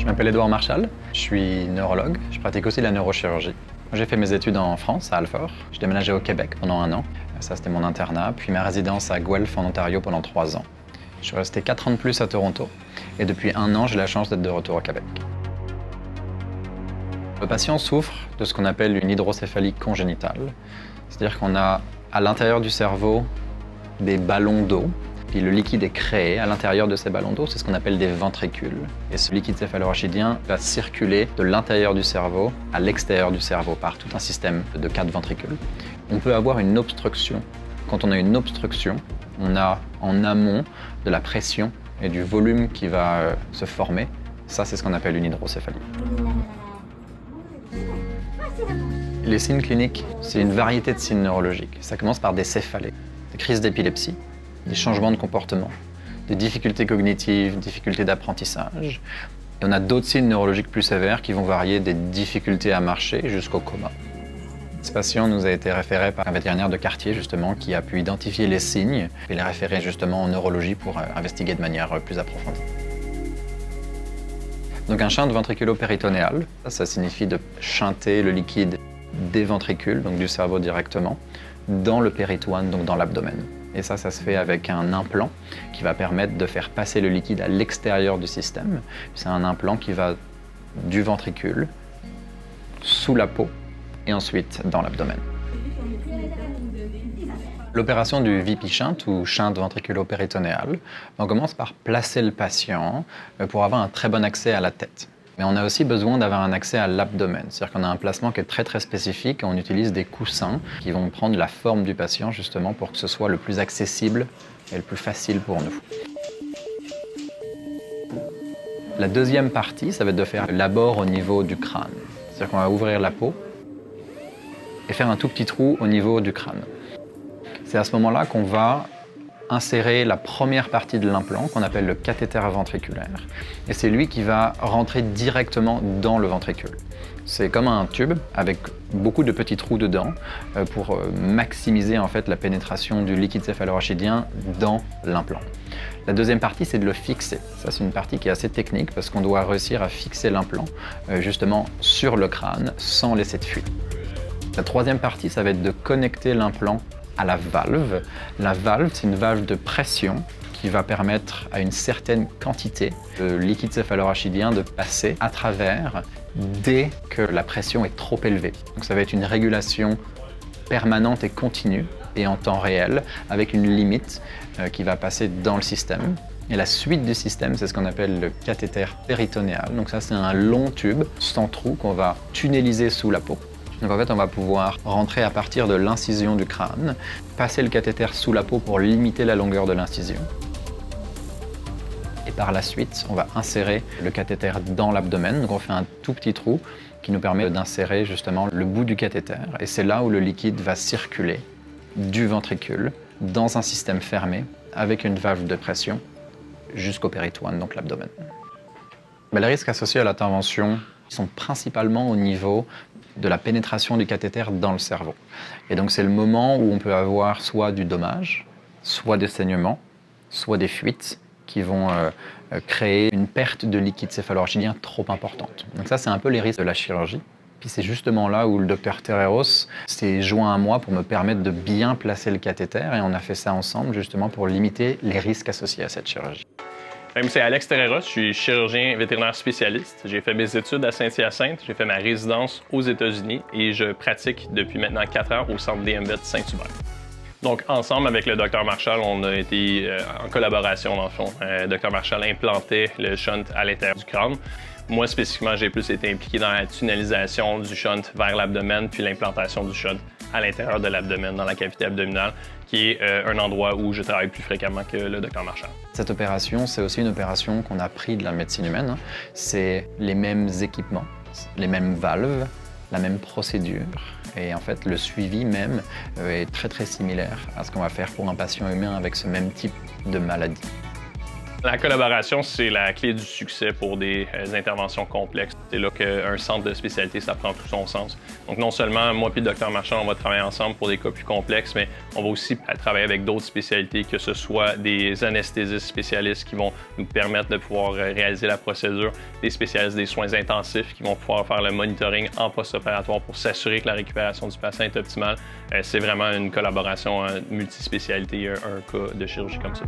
Je m'appelle Édouard Marchal, je suis neurologue, je pratique aussi la neurochirurgie. J'ai fait mes études en France, à Alfort. J'ai déménagé au Québec pendant 1 an, ça c'était mon internat, puis ma résidence à Guelph en Ontario pendant 3 ans. Je suis resté 4 ans de plus à Toronto et depuis 1 an, j'ai la chance d'être de retour au Québec. Le patient souffre de ce qu'on appelle une hydrocéphalie congénitale, c'est-à-dire qu'on a à l'intérieur du cerveau des ballons d'eau, puis le liquide est créé à l'intérieur de ces ballons d'eau, c'est ce qu'on appelle des ventricules. Et ce liquide céphalorachidien va circuler de l'intérieur du cerveau à l'extérieur du cerveau par tout un système de 4 ventricules. On peut avoir une obstruction. Quand on a une obstruction, on a en amont de la pression et du volume qui va se former. Ça, c'est ce qu'on appelle une hydrocéphalie. Les signes cliniques, c'est une variété de signes neurologiques. Ça commence par des céphalées, des crises d'épilepsie, des changements de comportement, des difficultés cognitives, difficultés d'apprentissage. Et on a d'autres signes neurologiques plus sévères qui vont varier des difficultés à marcher jusqu'au coma. Ce patient nous a été référé par un vétérinaire de quartier justement qui a pu identifier les signes et les référer justement en neurologie pour investiguer de manière plus approfondie. Donc un shunt ventriculo-péritonéal, ça signifie de shunter le liquide des ventricules, donc du cerveau directement, dans le péritoine, donc dans l'abdomen. Et ça se fait avec un implant qui va permettre de faire passer le liquide à l'extérieur du système. C'est un implant qui va du ventricule, sous la peau, et ensuite dans l'abdomen. L'opération du VP shunt ou shunt ventriculo-péritonéal, on commence par placer le patient pour avoir un très bon accès à la tête. Mais on a aussi besoin d'avoir un accès à l'abdomen, c'est-à-dire qu'on a un placement qui est très spécifique et on utilise des coussins qui vont prendre la forme du patient justement pour que ce soit le plus accessible et le plus facile pour nous. La deuxième partie, ça va être de faire l'abord au niveau du crâne, c'est-à-dire qu'on va ouvrir la peau et faire un tout petit trou au niveau du crâne. C'est à ce moment-là qu'on va insérer la première partie de l'implant qu'on appelle le cathéter ventriculaire. Et c'est lui qui va rentrer directement dans le ventricule. C'est comme un tube avec beaucoup de petits trous dedans pour maximiser en fait la pénétration du liquide céphalorachidien dans l'implant. La deuxième partie, c'est de le fixer. Ça, c'est une partie qui est assez technique parce qu'on doit réussir à fixer l'implant justement sur le crâne sans laisser de fuite. La troisième partie, ça va être de connecter l'implant à la valve. La valve, c'est une valve de pression qui va permettre à une certaine quantité de liquide céphalorachidien de passer à travers dès que la pression est trop élevée. Donc ça va être une régulation permanente et continue et en temps réel avec une limite qui va passer dans le système. Et la suite du système, c'est ce qu'on appelle le cathéter péritonéal. Donc ça, c'est un long tube sans trou qu'on va tunneliser sous la peau. Donc en fait, on va pouvoir rentrer à partir de l'incision du crâne, passer le cathéter sous la peau pour limiter la longueur de l'incision. Et par la suite, on va insérer le cathéter dans l'abdomen. Donc on fait un tout petit trou qui nous permet d'insérer justement le bout du cathéter. Et c'est là où le liquide va circuler du ventricule dans un système fermé avec une valve de pression jusqu'au péritoine, donc l'abdomen. Les risques associés à l'intervention sont principalement au niveau de la pénétration du cathéter dans le cerveau. Et donc c'est le moment où on peut avoir soit du dommage, soit des saignements, soit des fuites qui vont créer une perte de liquide céphalorachidien trop importante. Donc ça, c'est un peu les risques de la chirurgie. Puis c'est justement là où le docteur Terreros s'est joint à moi pour me permettre de bien placer le cathéter et on a fait ça ensemble justement pour limiter les risques associés à cette chirurgie. C'est Alex Terreros, je suis chirurgien vétérinaire spécialiste. J'ai fait mes études à Saint-Hyacinthe, j'ai fait ma résidence aux États-Unis et je pratique depuis maintenant 4 ans au centre DMVET Saint-Hubert. Donc, ensemble avec le Dr Marchal, on a été en collaboration dans le fond. Dr Marchal implantait le shunt à l'intérieur du crâne. Moi, spécifiquement, j'ai plus été impliqué dans la tunnelisation du shunt vers l'abdomen puis l'implantation du shunt à l'intérieur de l'abdomen, dans la cavité abdominale, qui est un endroit où je travaille plus fréquemment que le Dr Marchal. Cette opération, c'est aussi une opération qu'on a pris de la médecine humaine. C'est les mêmes équipements, les mêmes valves, la même procédure. Et en fait, le suivi même est très similaire à ce qu'on va faire pour un patient humain avec ce même type de maladie. La collaboration, c'est la clé du succès pour des interventions complexes. C'est là qu'un centre de spécialité, ça prend tout son sens. Donc non seulement moi et le Dr Marchand, on va travailler ensemble pour des cas plus complexes, mais on va aussi travailler avec d'autres spécialités, que ce soit des anesthésistes spécialistes qui vont nous permettre de pouvoir réaliser la procédure, des spécialistes des soins intensifs qui vont pouvoir faire le monitoring en post-opératoire pour s'assurer que la récupération du patient est optimale. C'est vraiment une collaboration multispécialité, un cas de chirurgie comme ça.